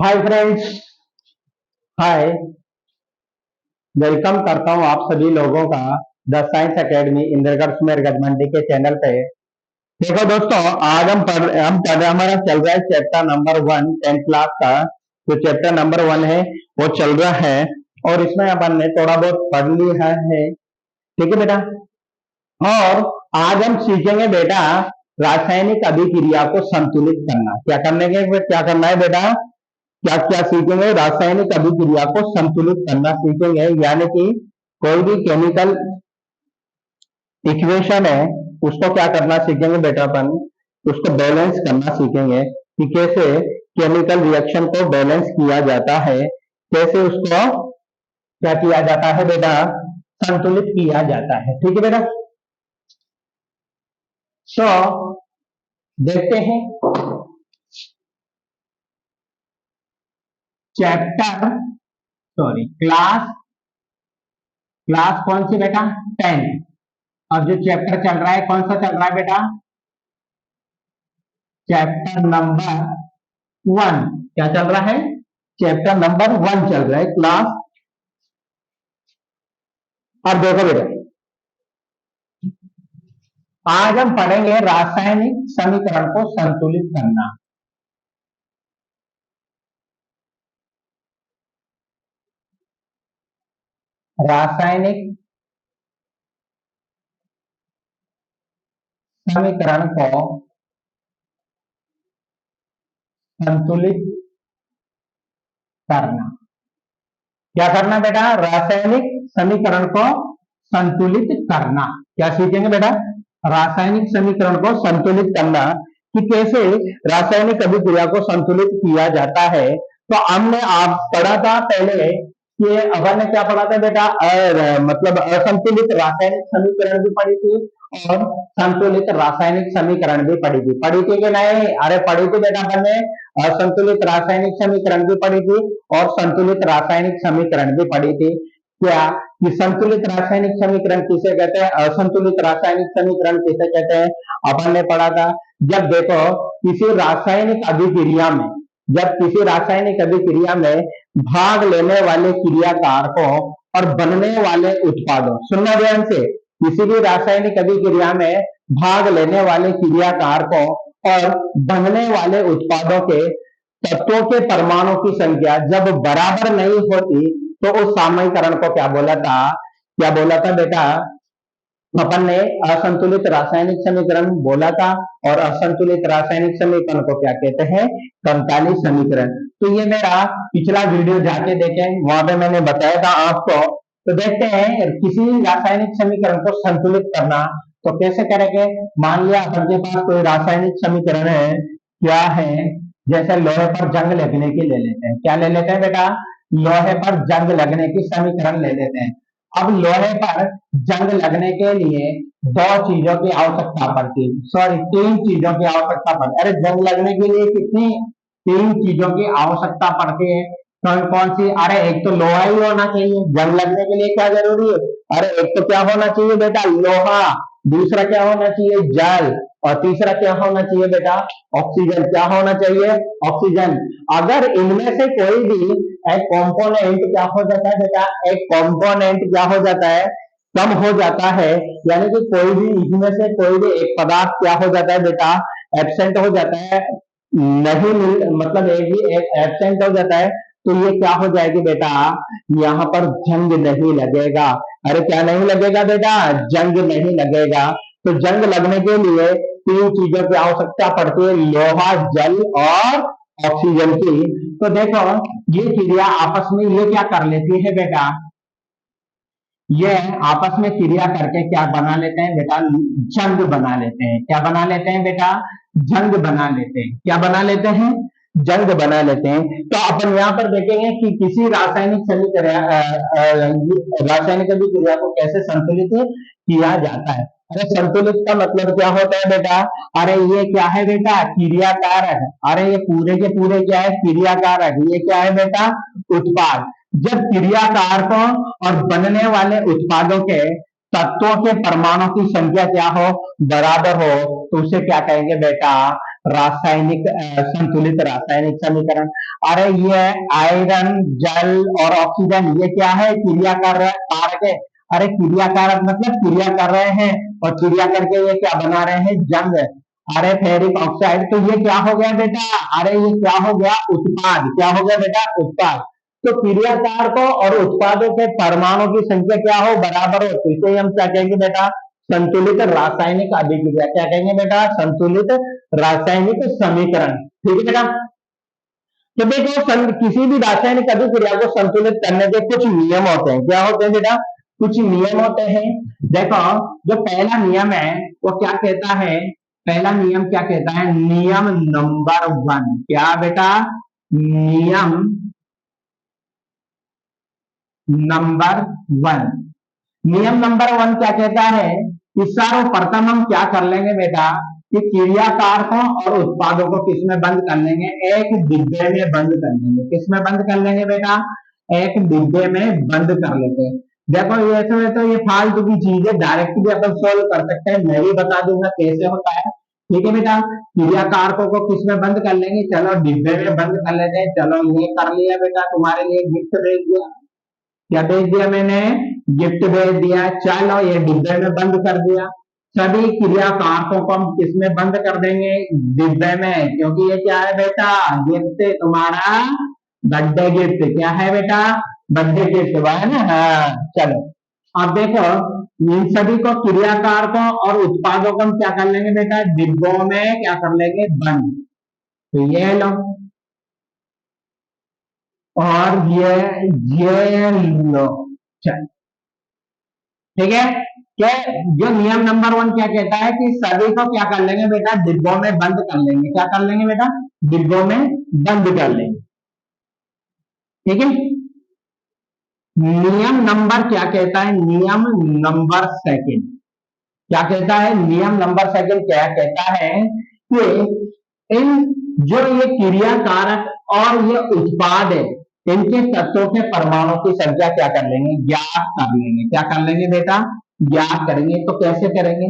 Hi friends. हाय। Welcome करता हूँ आप सभी लोगों का the science academy Indragarh Sumer Gajmandi के चैनल पे। देखो दोस्तों, आज हम पढ़ रहे, हमारा चल रहा है चैप्टर नंबर 1 10th क्लास का। जो चैप्टर नंबर 1 है वो चल रहा है और इसमें अपन ने थोड़ा बहुत पढ़ लिया है। ठीक है बेटा। और आज हम सीखेंगे बेटा रासायनिक अभिक्रिया को संतुलित करना। क्या करना है बेटा? क्या क्या सीखेंगे? रासायनिक अभिक्रिया को संतुलित करना सीखेंगे, यानी कि कोई भी केमिकल इक्वेशन है उसको क्या करना सीखेंगे बेटा अपन, उसको बैलेंस करना सीखेंगे कि कैसे केमिकल रिएक्शन को बैलेंस किया जाता है, कैसे उसको क्या किया जाता है बेटा, संतुलित किया जाता है। ठीक है बेटा। तो देखते हैं चैप्टर क्लास क्लास कौन सी बेटा? 10। और जो चैप्टर चल रहा है कौन सा चल रहा है बेटा? Chapter number 1। क्या चल रहा है? चैप्टर नंबर 1 चल रहा है क्लास। अब देखो बेटा, आज हम पढ़ेंगे रासायनिक समीकरण को संतुलित करना। रासायनिक समीकरण को संतुलित करना। क्या करना बेटा? रासायनिक समीकरण को संतुलित करना। क्या सीखेंगे बेटा? रासायनिक समीकरण को संतुलित करना, कि कैसे रासायनिक अभिक्रिया को संतुलित किया जाता है। तो हमने आप पढ़ा था पहले कि अपन ने क्या पढ़ा था बेटा? मतलब असंतुलित रासायनिक समीकरण भी पढ़ी थी और संतुलित रासायनिक समीकरण भी पढ़ी थी कि नहीं? अरे पढ़ी थी बेटा अपन ने। असंतुलित रासायनिक समीकरण भी पढ़ी थी और संतुलित रासायनिक समीकरण भी पढ़ी थी। क्या कि संतुलित रासायनिक समीकरण किसे कहते हैं, असंतुलित रासायनिक समीकरण किसे कहते हैं, अपन ने पढ़ा था। जब देखो किसी रासायनिक अभिक्रिया में, जब किसी रासायनिक अभिक्रिया में भाग लेने वाले क्रियाकारकों और बनने वाले उत्पादों, सुनना ध्यान से, किसी भी रासायनिक अभिक्रिया में भाग लेने वाले क्रियाकारकों और बनने वाले उत्पादों के तत्वों के परमाणु की संख्या जब बराबर नहीं होती तो उस समीकरण को क्या बोला था? क्या बोला था बेटा? अपन ने असंतुलित रासायनिक समीकरण बोला था। और असंतुलित रासायनिक समीकरण को क्या कहते हैं? समकालीन समीकरण। तो ये मेरा पिछला वीडियो जाके देखें, वहां पे मैंने बताया था आपको। तो देखते हैं किसी रासायनिक समीकरण को संतुलित करना तो कैसे करेंगे। मान लिया अपन के पास कोई रासायनिक समीकरण है, क्या है, जैसे लोहे पर जंग लगने की ले लेते हैं। क्या ले लेते हैं बेटा? लोहे पर जंग लगने की समीकरण ले लेते हैं। अब लोहे पर जंग लगने के लिए दो चीजों की आवश्यकता पड़ती है, सॉरी 3 चीजों की आवश्यकता पड़ती है। अरे जंग लगने के लिए कितनी? 3 चीजों की आवश्यकता पड़ती है। कौन कौन सी? अरे एक तो लोहा ही होना चाहिए। जंग लगने के लिए क्या जरूरी है? अरे एक तो क्या होना चाहिए बेटा? लोहा। दूसरा क्या होना चाहिए? जल। और तीसरा क्या होना चाहिए बेटा? ऑक्सीजन। क्या होना चाहिए? ऑक्सीजन। अगर इनमें से कोई भी एक कंपोनेंट क्या हो जाता है बेटा? एक कंपोनेंट क्या हो जाता है? कम हो जाता है, यानी कि कोई भी इसमें से कोई भी एक पदार्थ क्या हो जाता है बेटा? एब्सेंट हो जाता है, नहीं मिल, मतलब एक भी एक एब्सेंट हो जाता है, तो ये क्या हो जाएगी बेटा? यहाँ पर जंग नहीं लगेगा। अरे क्या नहीं लगेगा बेटा? जंग नहीं लगेगा। तो जंग लगने के लिए 3 चीजों की आवश्यकता पड़ती है, लोहा, जल और ऑक्सीजन की। तो देखो ये क्रिया आपस में ये क्या कर लेती है बेटा? ये आपस में क्रिया करके क्या बना लेते हैं बेटा? जंग बना लेते हैं। क्या बना लेते हैं बेटा? जंग बना लेते हैं। क्या बना लेते हैं? जंग बना लेते हैं। तो अपन यहाँ पर देखेंगे कि किसी रासायनिक समीकरण रासायनिक अभिक्रिया को कैसे संतुलित किया जाता है। अरे संतुलित का मतलब क्या होता है बेटा? अरे ये क्या है बेटा? क्रियाकारक। अरे ये पूरे के पूरे क्या है? क्रियाकारक। ये क्या है बेटा? उत्पाद। जब क्रियाकारकों और बनने वाले उत्पादों के तत्वों के परमाणु की संख्या क्या हो? बराबर हो, तो उसे क्या कहेंगे बेटा? रासायनिक संतुलित रासायनिक समीकरण। अरे ये आयरन, जल और ऑक्सीजन ये क्या है? क्रिया कर रहे कारक है। अरे क्रिया कारक मतलब क्रिया कर रहे हैं, और क्रिया करके ये क्या बना रहे हैं? जंग। अरे फेरिक ऑक्साइड, तो ये क्या हो गया बेटा? अरे ये क्या हो गया? उत्पाद। क्या हो गया बेटा? उत्पाद। तो क्रिया कारकों और उत्पादों के परमाणु की संख्या क्या हो? बराबर हो, तो इसे हम क्या कहेंगे बेटा? संतुलित रासायनिक अभिक्रिया। क्या कहेंगे बेटा? संतुलित रासायनिक समीकरण। ठीक है बेटा। तो देखो किसी भी रासायनिक अभिक्रिया को संतुलित करने के कुछ नियम होते हैं। क्या होते हैं बेटा? कुछ नियम होते हैं। देखो, जो पहला नियम है वो क्या कहता है? पहला नियम क्या कहता है? नियम नंबर 1। क्या बेटा? नियम नंबर 1। नियम नंबर 1 क्या कहता है कि सर्वप्रथम हम क्या कर लेंगे बेटा कि क्रिया कारकों और उत्पादों को किसमें बंद कर लेंगे? एक डिब्बे में बंद कर लेंगे। किसमें बंद कर लेंगे बेटा? एक डिब्बे में बंद कर लेते हैं। देखो ये तो ये फालतू की चीज है, डायरेक्ट भी अपन सोल्व कर सकते हैं। मैं भी बता दूंगा कैसे होता है। ठीक है बेटा। क्रिया कारकों को किसमें बंद कर लेंगे? चलो डिब्बे में बंद कर लेते हैं। चलो ये कर लिया बेटा, तुम्हारे लिए गिफ्ट भेज दिया। क्या भेज दिया मैंने? गिफ्ट भेज दिया। चलो ये डिब्बे में बंद कर दिया। सभी क्रिया कारकों को हम किसमें बंद कर देंगे? डिब्बे में, क्योंकि ये क्या है बेटा? गिफ्ट तुम्हारा बर्थडे गिफ्ट। क्या है बेटा? बर्थडे गिफ्ट हुआ है ना? हाँ चलो, अब देखो इन सभी को क्रिया कारकों और उत्पादों को हम क्या कर लेंगे बेटा? डिब्बों में क्या कर लेंगे? बंद। तो ये लो, और ये लो। चल ठीक है। क्या जो नियम नंबर 1 क्या कहता है कि सभी को क्या कर लेंगे बेटा? डिब्बों में बंद कर लेंगे। क्या कर लेंगे बेटा? डिब्बों में बंद कर लेंगे। ठीक है। नियम नंबर क्या कहता है? नियम नंबर 2 क्या कहता है? नियम नंबर 2 क्या कहता है कि इन जो ये क्रिया कारक और ये उत्पाद है, इनके तत्वों के परमाणु की संख्या क्या कर लेंगे? ज्ञात कर लेंगे। क्या कर लेंगे बेटा? ज्ञात करेंगे। तो कैसे करेंगे?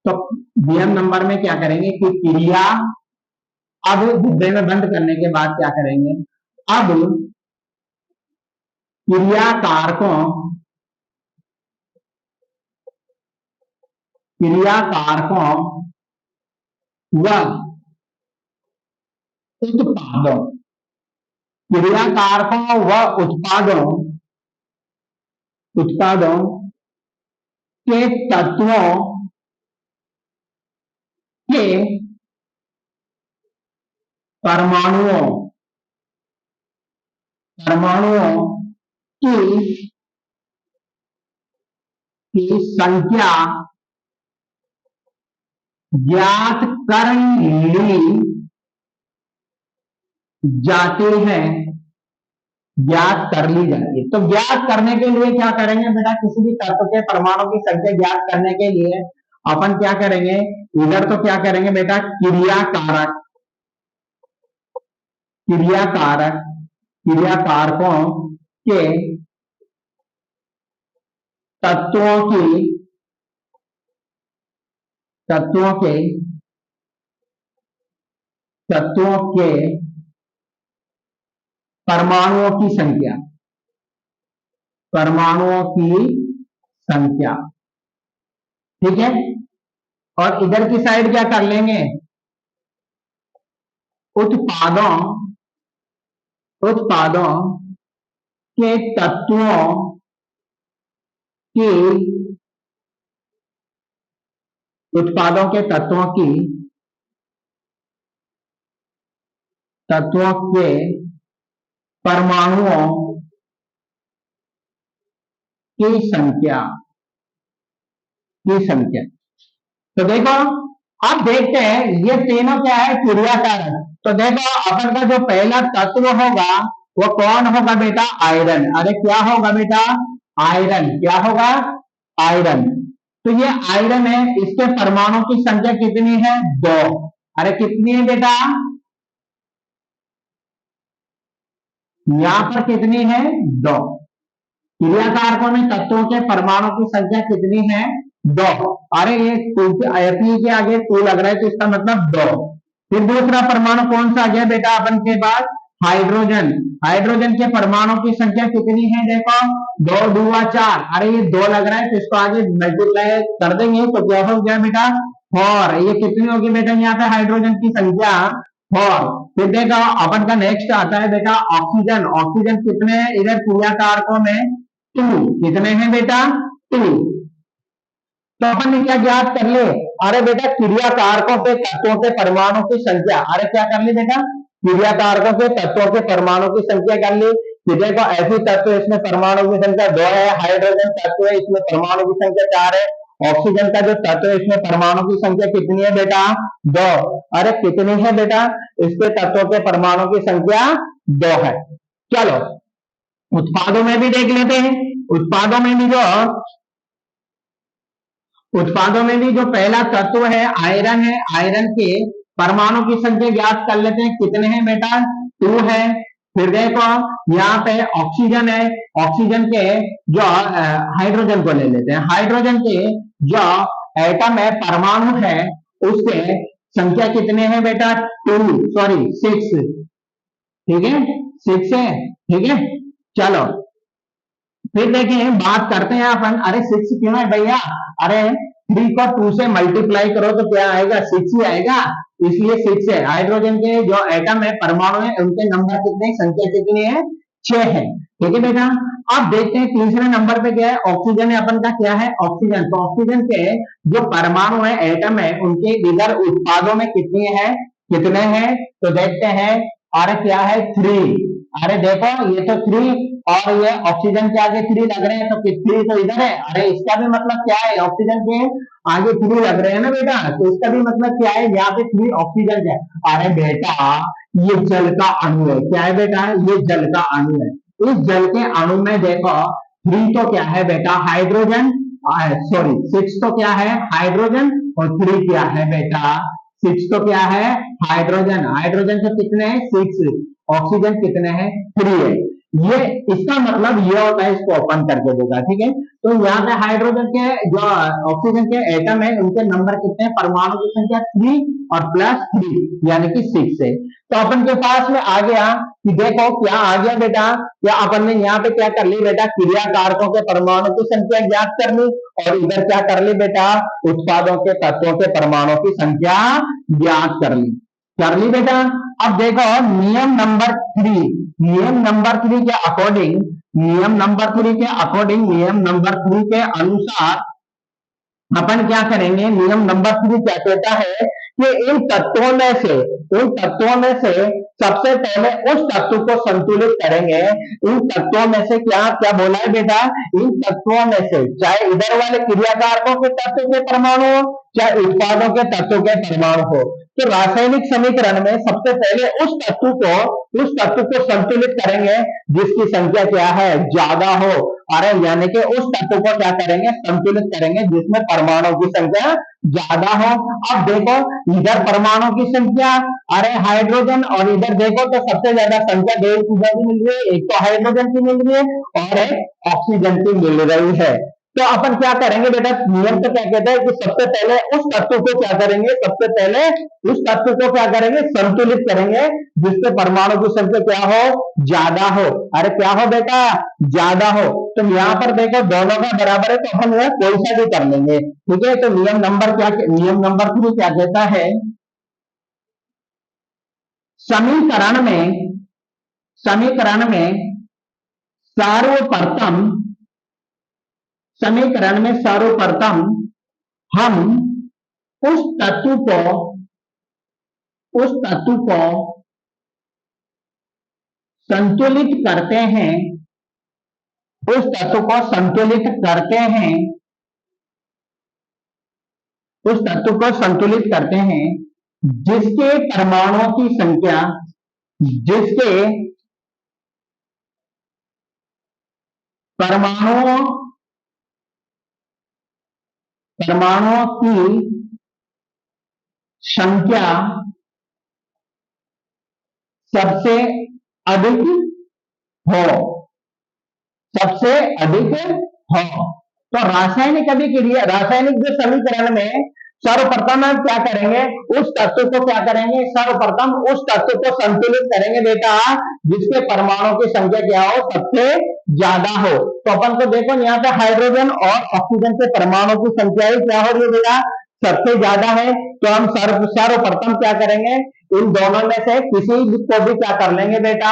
तो नियम नंबर में क्या करेंगे कि क्रिया, अब डिब्बे में बंद करने के बाद क्या करेंगे? अब क्रिया कारकों व उत्पादों, क्रिया कारकों व उत्पादों के तत्वों के परमाणुओं की संख्या ज्ञात कर ली जाती है। ज्ञात कर ली जाती है। तो ज्ञात करने के लिए क्या करेंगे बेटा? किसी भी तत्व के परमाणु की संख्या ज्ञात करने के लिए अपन क्या करेंगे? इधर तो क्या करेंगे बेटा? क्रिया कारकों के तत्वों के परमाणुओं की संख्या। ठीक है। और इधर की साइड क्या कर लेंगे? उत्पादों के तत्वों की तत्वों के परमाणुओं की संख्या। तो देखो, अब देखते हैं ये तीनों क्या है? क्रिया कारक। तो देखो अपन का जो पहला तत्व होगा वो कौन होगा बेटा? आयरन। अरे क्या होगा बेटा? आयरन। क्या होगा? आयरन। तो ये आयरन है, इसके परमाणु की संख्या कितनी है? 2। अरे कितनी है बेटा? यहां पर कितनी है? 2। क्रिया कारकों में तत्वों के परमाणु की संख्या कितनी है? 2। अरे ये टू के आगे टू लग रहा है, तो इसका मतलब 2। फिर दूसरा परमाणु कौन सा आ गया बेटा अपन के पास, हाइड्रोजन। हाइड्रोजन के परमाणु की संख्या कितनी है, देखो 2 दूआ 4, अरे ये 2 लग रहा है तो इसको आगे मल्टीप्लाई कर देंगे तो क्या हो गया बेटा 4। ये कितनी होगी बेटा यहाँ पे हाइड्रोजन की संख्या 4। फिर देखो अपन का नेक्स्ट आता है बेटा ऑक्सीजन। ऑक्सीजन कितने हैं इधर क्रिया कारकों में 2, कितने हैं बेटा 2। तो अपन ने क्या ज्ञात कर ले, अरे बेटा क्रिया कारकों के तत्वों के परमाणु की संख्या, अरे क्या कर ली बेटा क्रिया कारकों के तत्वों के परमाणु की संख्या कर ली। कि देखो ऐसी तत्व इसमें परमाणु की संख्या 2 है, हाइड्रोजन तत्व है इसमें परमाणु की संख्या 4 है, ऑक्सीजन का जो तत्व है इसमें परमाणु की संख्या कितनी है बेटा 2। अरे कितनी है बेटा, इसके तत्वों के परमाणु की संख्या 2 है। चलो उत्पादों में भी देख लेते हैं। उत्पादों में भी जो पहला तत्व है आयरन है, आयरन के परमाणु की संख्या ज्ञात कर लेते हैं, कितने हैं बेटा 2 है। फिर देखो यहाँ पे ऑक्सीजन है, ऑक्सीजन के जो हाइड्रोजन को ले लेते हैं, हाइड्रोजन के जो एटम है परमाणु है उसके संख्या कितने हैं बेटा 6, ठीक है 6 है, ठीक है। चलो फिर देखिए बात करते हैं अपन, अरे 6 क्यों है भैया, अरे 3 को 2 से मल्टीप्लाई करो तो क्या आएगा 6 ही आएगा, इसलिए 6 है। हाइड्रोजन के जो एटम है परमाणु है उनके नंबर कितने, संख्या कितनी है 6 है, ठीक है बेटा। अब देखते हैं तीसरे नंबर पे क्या है, ऑक्सीजन है अपन का, क्या है ऑक्सीजन। तो ऑक्सीजन के जो परमाणु है एटम है उनके इधर उत्पादों में कितने हैं तो देखते हैं, अरे क्या है 3, अरे देखो ये तो 3 और ये ऑक्सीजन के आगे 3 लग रहे हैं तो 3 तो इधर है, अरे इसका भी मतलब क्या है ऑक्सीजन के आगे 3 लग रहे हैं ना बेटा, तो इसका भी मतलब क्या है यहाँ पे 3 ऑक्सीजन है। अरे बेटा ये जल का अणु है, क्या है बेटा ये जल का अणु है। इस जल के अणु में देखो 3 तो क्या है बेटा हाइड्रोजन, सॉरी 6 तो क्या है हाइड्रोजन और 3 क्या है बेटा 6 तो क्या है हाइड्रोजन। हाइड्रोजन से कितने हैं 6, ऑक्सीजन कितने हैं 3 है। ये इसका मतलब ये होता है, इसको ओपन करके देगा, ठीक है। तो यहाँ पे हाइड्रोजन के जो ऑक्सीजन के एटम है उनके नंबर कितने हैं, परमाणु की संख्या 3 और +3 यानी कि 6 है। तो अपन के पास में आ गया कि देखो क्या आ गया बेटा, क्या अपन ने यहाँ पे क्या कर ली बेटा क्रिया कारकों के परमाणु की संख्या ज्ञात कर ली और इधर क्या कर ली बेटा उत्पादों के तत्वों के परमाणु की संख्या ज्ञात कर ली बेटा। अब देखो नियम नंबर 3, नियम नंबर 3 के अकॉर्डिंग, नियम नंबर 3 के अनुसार अपन क्या करेंगे, नियम नंबर 3 क्या कहता है कि इन तत्वों में से सबसे पहले उस तत्व को संतुलित करेंगे। इन तत्वों में से क्या क्या बोला है बेटा, इन तत्वों में से चाहे इधर वाले क्रियाकारकों के तत्व के परमाणु हो चाहे उत्पादों के तत्व के परमाणु हो, तो रासायनिक समीकरण में सबसे पहले उस तत्व को संतुलित करेंगे जिसकी संख्या क्या है ज्यादा हो। अरे यानी कि उस तत्व को क्या करेंगे संतुलित करेंगे जिसमें परमाणु की संख्या ज्यादा हो। अब देखो इधर परमाणु की संख्या, अरे हाइड्रोजन और इधर देखो तो सबसे ज्यादा संख्या 2 चीजों की मिल रही है, एक तो हाइड्रोजन की मिल रही है और एक ऑक्सीजन की मिल रही है। तो अपन क्या करेंगे बेटा, नियम तो क्या कहता है कि सबसे पहले उस तत्व को क्या करेंगे, सबसे पहले उस तत्व को क्या करेंगे संतुलित करेंगे जिससे परमाणु की संख्या क्या हो ज्यादा हो। अरे क्या हो बेटा ज्यादा हो। तो यहाँ पर देखो दोनों का बराबर है तो अपन यह कोई सा भी कर लेंगे, ठीक है। तो नियम नंबर 3 क्या कहता है, समीकरण में सर्वप्रथम हम उस तत्व को संतुलित करते हैं, उस तत्व को संतुलित करते हैं जिसके परमाणुओं की संख्या परमाणुओं की संख्या सबसे अधिक हो। तो रासायनिक जो समीकरण में सर्वप्रथम हम क्या करेंगे, उस तत्व को क्या करेंगे, सर्वप्रथम उस तत्व को संतुलित करेंगे बेटा जिसके परमाणु की संख्या क्या हो, सबसे ज्यादा हो। तो अपन को देखो यहाँ पे हाइड्रोजन और ऑक्सीजन के परमाणु की संख्या ही क्या हो रही है बेटा, सबसे ज्यादा है। तो हम सर्वप्रथम क्या करेंगे, इन दोनों में से किसी भी को भी क्या कर लेंगे बेटा,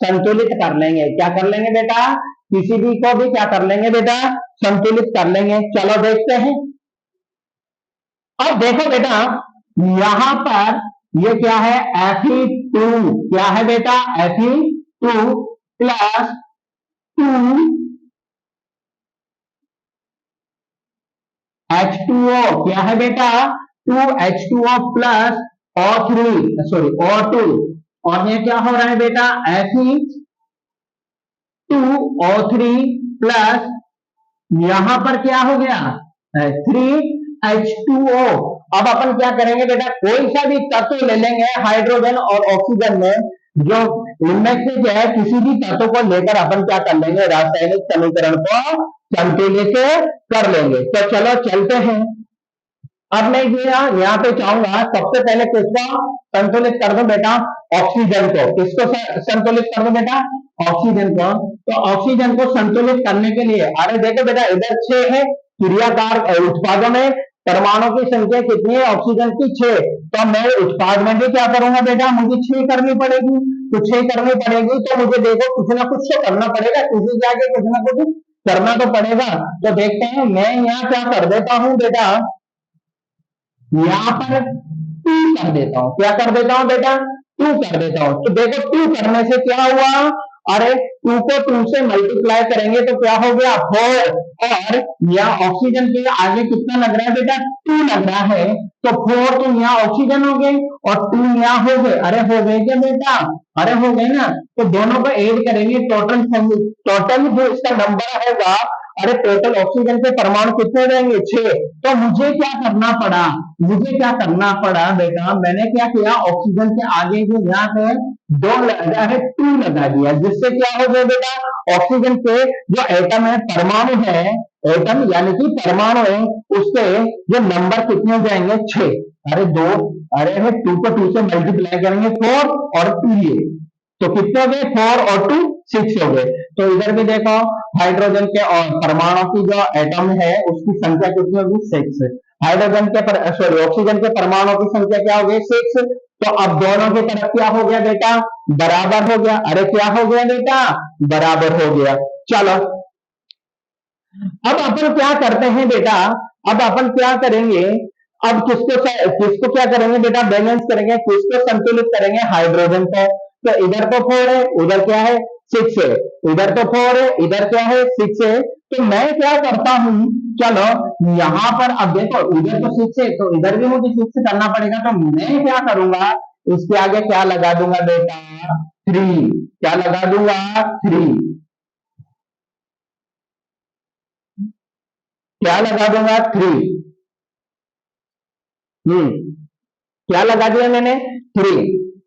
संतुलित कर लेंगे। क्या कर लेंगे बेटा, किसी भी को भी क्या कर लेंगे बेटा, संतुलित कर लेंगे। चलो देखते हैं। अब देखो बेटा यहां पर ये क्या है, Fe2 क्या है बेटा, Fe2 प्लस 2H2O क्या है बेटा, 2H2O plus O3 sorry O2, और ये क्या हो रहा है बेटा, Fe2O3 प्लस यहां पर क्या हो गया 3H2O। अब अपन क्या करेंगे बेटा, कोई सा भी तत्व ले लेंगे हाइड्रोजन और ऑक्सीजन में, जो इनमें से जो है किसी भी तत्व को लेकर अपन क्या कर लेंगे, रासायनिक समीकरण को संतुलित कर लेंगे। तो चलो चलते हैं। अब मैं यहाँ पे चाहूंगा सबसे पहले किसको संतुलित कर दो बेटा, ऑक्सीजन को। किसको संतुलित कर दो बेटा, ऑक्सीजन को। तो ऑक्सीजन को संतुलित करने के लिए, अरे देखो बेटा इधर 6 है, क्रियाकार उत्पादों में परमाणु की संख्या कितनी है, ऑक्सीजन की 6। तो मैं उत्पाद में भी क्या करूंगा बेटा, मुझे 6 करनी पड़ेगी। तो 6 करनी पड़ेगी तो मुझे देखो कुछ ना कुछ तो करना पड़ेगा, किसी के आगे कुछ ना कुछ करना तो पड़ेगा। तो देखते हैं, मैं यहाँ क्या कर देता हूँ बेटा, यहां पर 2 कर देता हूं। क्या कर देता हूं बेटा, 2 कर देता हूं। तो देखो 2 करने से क्या हुआ, अरे 2 को 2 से मल्टीप्लाई करेंगे तो क्या हो गया 4, और यहाँ ऑक्सीजन के आगे कितना लग रहा है बेटा, 2 लग रहा है। तो 4 तो यहाँ ऑक्सीजन हो गए और 2 यहाँ हो गए। अरे हो गए क्या बेटा, अरे हो गए ना। तो दोनों को ऐड करेंगे, टोटल जो इसका नंबर होगा, अरे टोटल ऑक्सीजन के परमाणु कितने रहेंगे, 6। तो मुझे क्या करना पड़ा, मुझे क्या करना पड़ा बेटा, मैंने क्या किया, ऑक्सीजन के आगे जो यहाँ पे 2 लगा है 2 लगा दिया, जिससे क्या हो गया बेटा, ऑक्सीजन के जो एटम है, परमाणु है, एटम यानी कि परमाणु है, उसके जो नंबर कितने हो जाएंगे 6। अरे 2, अरे 2 को 2 से मल्टीप्लाई करेंगे 4 और 2, तो कितने हो गए 4 और 2 6 हो गए। तो इधर भी देखो हाइड्रोजन के और परमाणु की जो एटम है उसकी संख्या कितनी होगी 6। हाइड्रोजन के सॉरी ऑक्सीजन के परमाणु की संख्या क्या हो गई 6। तो अब दोनों की तरफ क्या हो गया बेटा, बराबर हो गया। अरे क्या हो गया बेटा, बराबर हो गया। चलो अब अपन क्या करते हैं बेटा, अब अपन क्या करेंगे, अब किसको क्या करेंगे बेटा, बैलेंस करेंगे, किसको संतुलित करेंगे, हाइड्रोजन को। तो इधर तो 4 है, उधर क्या है 6 है, इधर तो 4 है, इधर क्या है 6 है। तो मैं क्या करता हूं, चलो यहां पर अब देखो इधर तो 6 है, तो इधर भी मुझे 6 करना पड़ेगा। तो मैं क्या करूंगा, इसके आगे क्या लगा दूंगा बेटा 3। क्या लगा दूंगा 3, क्या लगा दूंगा 3। क्या लगा दिया मैंने 3।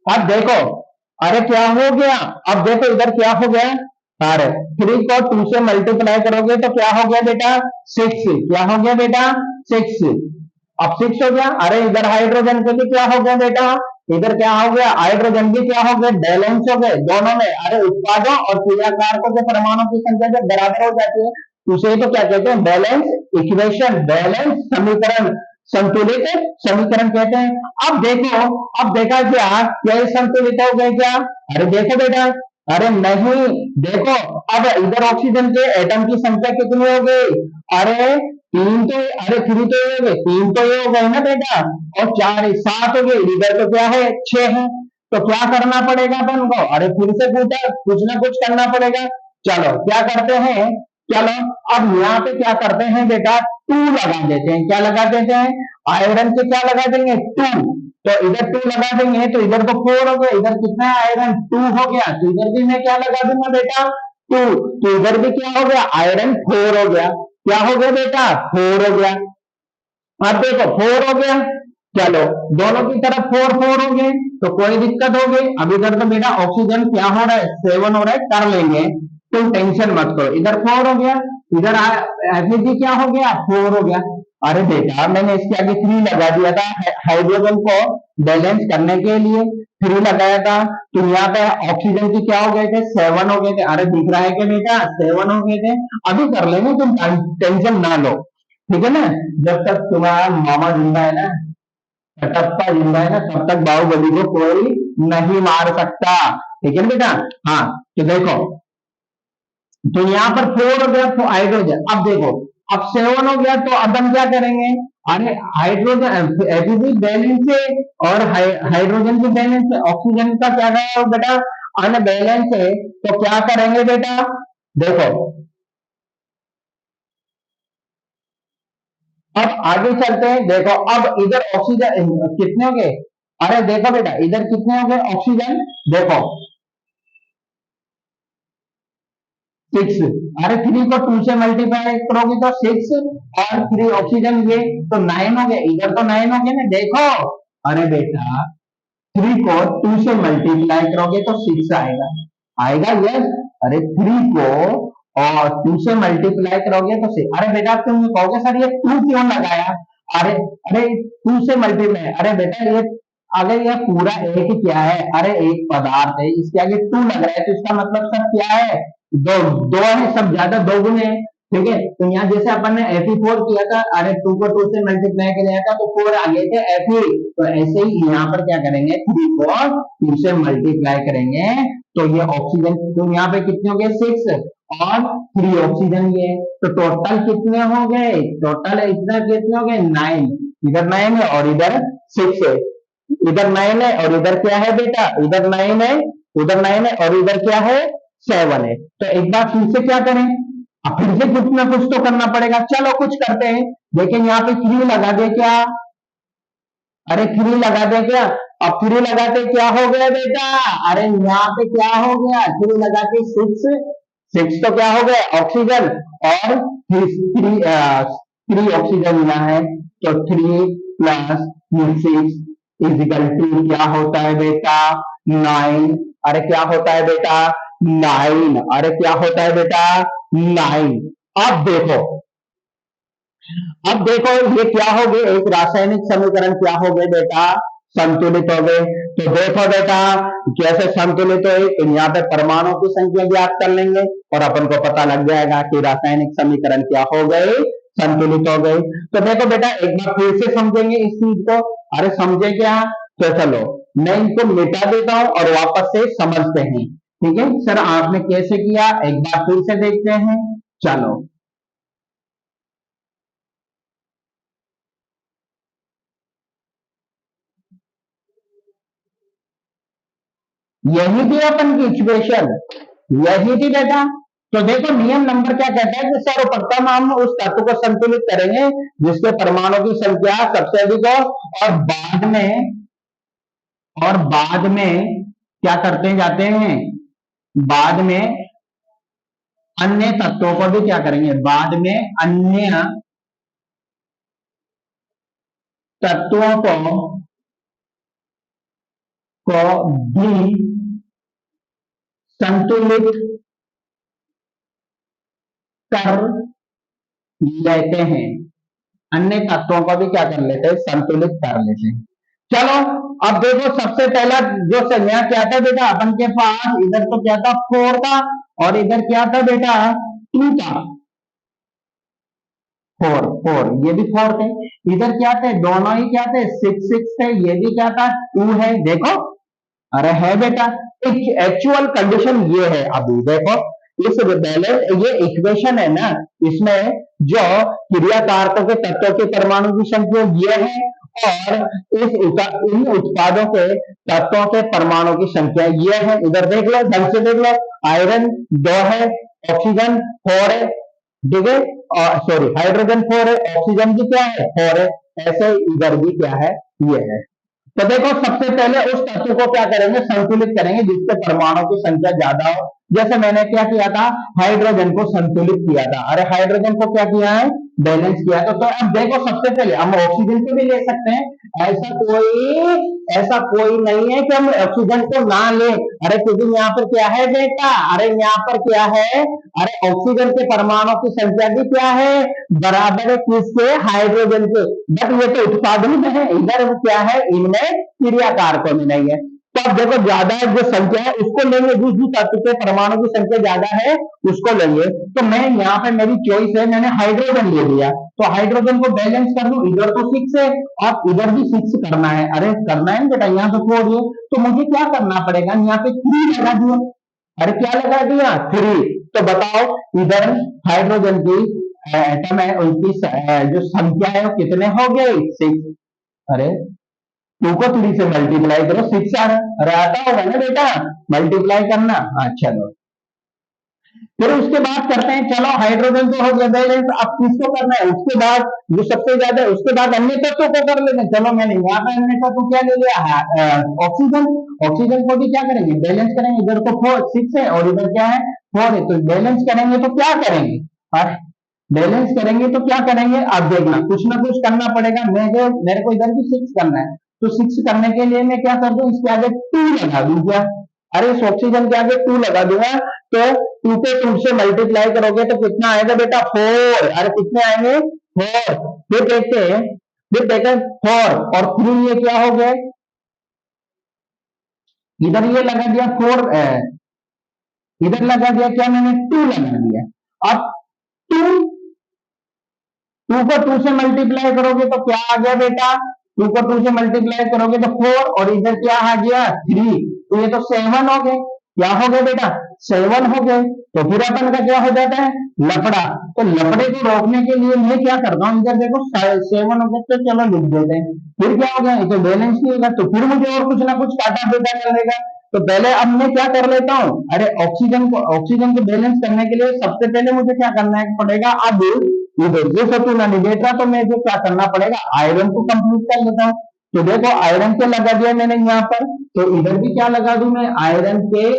अब देखो अरे क्या हो गया, अब देखो इधर क्या हो गया, अरे 3 को 2 से मल्टीप्लाई करोगे तो क्या हो गया बेटा 6। क्या हो गया बेटा 6। अब 6 हो गया। अरे इधर हाइड्रोजन के भी क्या हो गया बेटा, इधर क्या हो गया, हाइड्रोजन भी क्या हो गए, बैलेंस हो गए दोनों में। अरे उत्पादों और क्रियाकारकों के परमाणु की संख्या जब बराबर हो जाती है उसे तो क्या कहते हैं, बैलेंस इक्वेशन, बैलेंस समीकरण, संतुलित समीकरण कहते हैं। अब देखो, अब देखा क्या ये संतुलित हो गए क्या, अरे देखो बेटा, अरे नहीं देखो, अब इधर ऑक्सीजन के एटम की संख्या कितनी हो गई, अरे 3 तो, अरे 3 तो ये हो गए, 3 तो ये हो गए ना बेटा, और 4 7 हो गए, इधर तो क्या है 6 है। तो क्या करना पड़ेगा अपन को, अरे फिर से पूछा, कुछ ना कुछ करना पड़ेगा। चलो क्या करते हैं, चलो अब यहाँ पे क्या करते हैं बेटा 2 लगा देते हैं। क्या लगा देते हैं, आयरन से क्या लगा देंगे 2। तो इधर 2 लगा देंगे तो इधर तो 4 हो गया, इधर कितना है आयरन 2 हो गया। तो इधर भी मैं क्या लगा दूंगा बेटा 2। तो इधर भी क्या हो गया, आयरन 4 हो गया। क्या हो गया बेटा 4 हो गया। अब देखो 4 हो गया, चलो दोनों की तरफ 4 4 हो गए तो कोई दिक्कत हो गई। अब इधर तो बेटा ऑक्सीजन क्या हो रहा है 7 हो रहा है, कर लेंगे, तुम टेंशन मत करो। इधर 4 हो गया, इधर Fe क्या हो गया 4 हो गया। अरे बेटा मैंने इसके आगे 3 लगा दिया था हाइड्रोजन को बैलेंस करने के लिए, 3 लगाया था। तो यहाँ पे ऑक्सीजन की क्या हो गए थे, 7 हो गए थे। अरे दिख रहा है कि बेटा 7 हो गए थे। अभी कर लेंगे, तुम टेंशन ना लो, ठीक है ना। जब तक तुम्हारा मामा जिंदा है ना, कटप्पा जिंदा है ना, तब तक बाहुबली को कोई नहीं मार सकता, ठीक है ना बेटा। हाँ तो देखो, तो यहाँ पर 4 हो गया तो हाइड्रोजन। अब देखो, अब 7 हो गया तो अब हम क्या करेंगे, अरे हाइड्रोजन एटीपी बैलेंस है और हाइड्रोजन की बैलेंस है, ऑक्सीजन का क्या है बेटा, अनबैलेंस है। तो क्या करेंगे बेटा, देखो अब आगे चलते हैं। देखो अब इधर ऑक्सीजन कितने हो गए, अरे देखो बेटा इधर कितने हो गए ऑक्सीजन, देखो 6। अरे 3 को 2 से मल्टीप्लाई करोगे तो 6 और 3 ऑक्सीजन, ये तो 9 हो गया, इधर तो 9 हो गया ना, देखो। अरे बेटा 3 को 2 से मल्टीप्लाई करोगे तो 6 आएगा, आएगा यस। अरे 3 को और 2 से मल्टीप्लाई करोगे तो 6। अरे बेटा तुम कहोगे सर ये 2 क्यों लगाया, अरे अरे 2 से मल्टीप्लाई, अरे बेटा ये अगर ये पूरा एक ही क्या है, अरे एक पदार्थ है, इसके आगे 2 लग रहा है तो इसका मतलब सब क्या है, दो। दो है, सब ज्यादा दो गुने है, ठीक है। तो यहाँ जैसे अपन ने Fe4 किया था, अरे 2 को 2 से मल्टीप्लाई किया था तो 4 आ गए थे Fe। तो ऐसे ही यहाँ पर क्या करेंगे, 3 को 2 से मल्टीप्लाई करेंगे तो ये ऑक्सीजन, तो यहाँ पे कितने हो गए 6 और 3 ऑक्सीजन, ये तो टोटल कितने हो गए, टोटल इधर कितने हो गए 9, इधर 9 है और इधर 6 है, इधर 9 है और इधर क्या है बेटा, इधर 9 है, उधर 9 है और इधर क्या है 7 है। तो एक बार फिर से क्या करें, अब फिर से कुछ ना कुछ तो करना पड़ेगा, चलो कुछ करते हैं। लेकिन यहाँ पे 3 लगा दे क्या, अरे 3 लगा दे क्या, अब 3 लगाते क्या हो गया बेटा, अरे यहाँ पे क्या हो गया, 3 लगा के 6, 6 तो क्या हो गया ऑक्सीजन और 3 ऑक्सीजन यहाँ है, तो 3 प्लस 6 इजिकल टू क्या होता है बेटा 9। अरे क्या होता है बेटा 9, अरे क्या होता है बेटा 9। अब देखो, अब देखो ये क्या हो गए, एक रासायनिक समीकरण क्या हो गए बेटा, संतुलित हो गए। तो देखो बेटा कैसे संतुलित हो, तो यहाँ पे परमाणु की संख्या ज्ञात कर लेंगे और अपन को पता लग जाएगा कि रासायनिक समीकरण क्या हो गए, संतुलित हो गए। तो देखो बेटा एक बार फिर से समझेंगे इस चीज को, अरे समझे क्या, तो चलो मैं इनको मिटा देता हूं और वापस से समझते हैं, ठीक है। सर आपने कैसे किया एक बार फिर से देखते हैं, चलो। यही थी अपन की इक्वेशन, यही थी बेटा। तो देखो नियम नंबर क्या कहता है कि सर्वप्रथम हम उस तत्व को संतुलित करेंगे जिसके परमाणु की संख्या सबसे अधिक हो, और बाद में क्या करते जाते हैं, बाद में अन्य तत्वों को भी क्या करेंगे, बाद में अन्य तत्वों को भी संतुलित कर लेते हैं, अन्य तत्वों को भी क्या कर लेते हैं, संतुलित कर लेते हैं। चलो अब देखो सबसे पहला जो संज्ञा क्या था बेटा, अपन के पास इधर तो क्या था 4 था और इधर क्या था बेटा 2 था, 4 ये भी 4 थे, इधर क्या थे दोनों ही क्या थे 6 थे, ये भी क्या था 2 है, देखो अरे है बेटा। एक्चुअल कंडीशन ये है, अभी देखो इस बैलेंस ये इक्वेशन है ना, इसमें जो क्रिया कारकों के तत्वों के परमाणु की संख्या ये है और इन उत्पादों के तत्वों के परमाणु की संख्या ये है, इधर देख लो ढंग से देख लो, आयरन 2 है, ऑक्सीजन 4 है, ठीक है, सॉरी हाइड्रोजन 4 है, ऑक्सीजन की क्या है 4 है, ऐसे इधर भी क्या है ये है। तो देखो सबसे पहले उस तत्व को क्या करेंगे, संतुलित करेंगे जिसके परमाणु की संख्या ज्यादा हो। जैसे मैंने क्या किया था, हाइड्रोजन को संतुलित किया था, अरे हाइड्रोजन को क्या किया है बैलेंस किया। तो अब देखो, सबसे पहले हम ऑक्सीजन को भी ले सकते हैं, ऐसा कोई नहीं है कि हम ऑक्सीजन को ना लें। अरे क्योंकि यहाँ पर क्या है बेटा, अरे यहाँ पर क्या है, अरे ऑक्सीजन के परमाणु की संख्या भी क्या है, बराबर है किसके, हाइड्रोजन के। बट ये तो उत्पादन में है, इधर क्या है, इनमें क्रिया कारकों में नहीं है। तो अब देखो, ज्यादा जो संख्या है उसको लेंगे, जिस तत्व के परमाणु की संख्या ज्यादा है उसको लेंगे। तो मैं यहाँ पे, मेरी चॉइस है, मैंने हाइड्रोजन ले लिया। तो हाइड्रोजन को बैलेंस कर दूं, इधर तो 6 है और इधर भी 6 करना है। अरे करना है बेटा, यहाँ तो 4 है, तो मुझे क्या करना पड़ेगा, यहाँ पे 3 लगा दिया। अरे क्या लगा दिया, 3। तो बताओ, इधर हाइड्रोजन की एटम है, उनकी जो संख्या है वो कितने हो गए, 6। अरे 2 को 3 से मल्टीप्लाई करो, 6 आ रहा है। अरे आता होगा ना बेटा मल्टीप्लाई करना। चलो, फिर उसके बाद करते हैं, चलो हाइड्रोजन तो हो गया बैलेंस, अब किसको करना है, उसके बाद जो सबसे ज्यादा है, उसके बाद अन्य तत्वों को कर लेते हैं। चलो मैंने यहाँ पे अन्य तत्व क्या ले लिया, ऑक्सीजन। ऑक्सीजन को भी क्या करेंगे, बैलेंस करेंगे। इधर तो 6 है और इधर क्या है, 4 है। तो बैलेंस करेंगे तो क्या करेंगे, और बैलेंस करेंगे तो क्या करेंगे, आप देखना कुछ ना कुछ करना पड़ेगा। मेरे को इधर भी 6 करना है, तो 6 करने के लिए मैं क्या कर दूं, इसके आगे 2 लगा दूं क्या। अरे इस ऑक्सीजन के आगे 2 लगा दूंगा, तो 2 को 2 से मल्टीप्लाई करोगे तो कितना आएगा बेटा, 4। अरे कितने आएंगे, 4। फिर देखते हैं, फिर देखें 4 और 3 ये क्या हो गए, इधर ये लगा दिया 4, इधर लगा दिया क्या मैंने, 2 लगा दिया। अब 2 को 2 से मल्टीप्लाई करोगे तो क्या आ गया बेटा, 2 को 2 से मल्टीप्लाई करोगे तो 4, और इधर क्या आ गया, 3। तो ये तो 7 हो गए। क्या हो गए बेटा, 7 हो गए। तो फिर अपन का क्या हो जाता है, लफड़ा। तो लफड़े को रोकने के लिए मैं क्या करता हूँ, इधर देखो 7 हो गए, तो चलो लिख देते हैं। फिर क्या हो गया, ये तो बैलेंस नहीं होगा, तो फिर मुझे और कुछ ना कुछ काटा बेटा चलेगा। तो पहले अब मैं क्या कर लेता हूँ, अरे ऑक्सीजन को बैलेंस करने के लिए सबसे पहले मुझे क्या करना पड़ेगा, अब इधर ये सतुना नहीं देख रहा, तो मुझे क्या करना पड़ेगा, आयरन को कंप्लीट कर लेता हूँ। तो देखो आयरन के लगा दिया मैंने यहाँ पर, तो इधर भी क्या लगा दूं मैं, आयरन के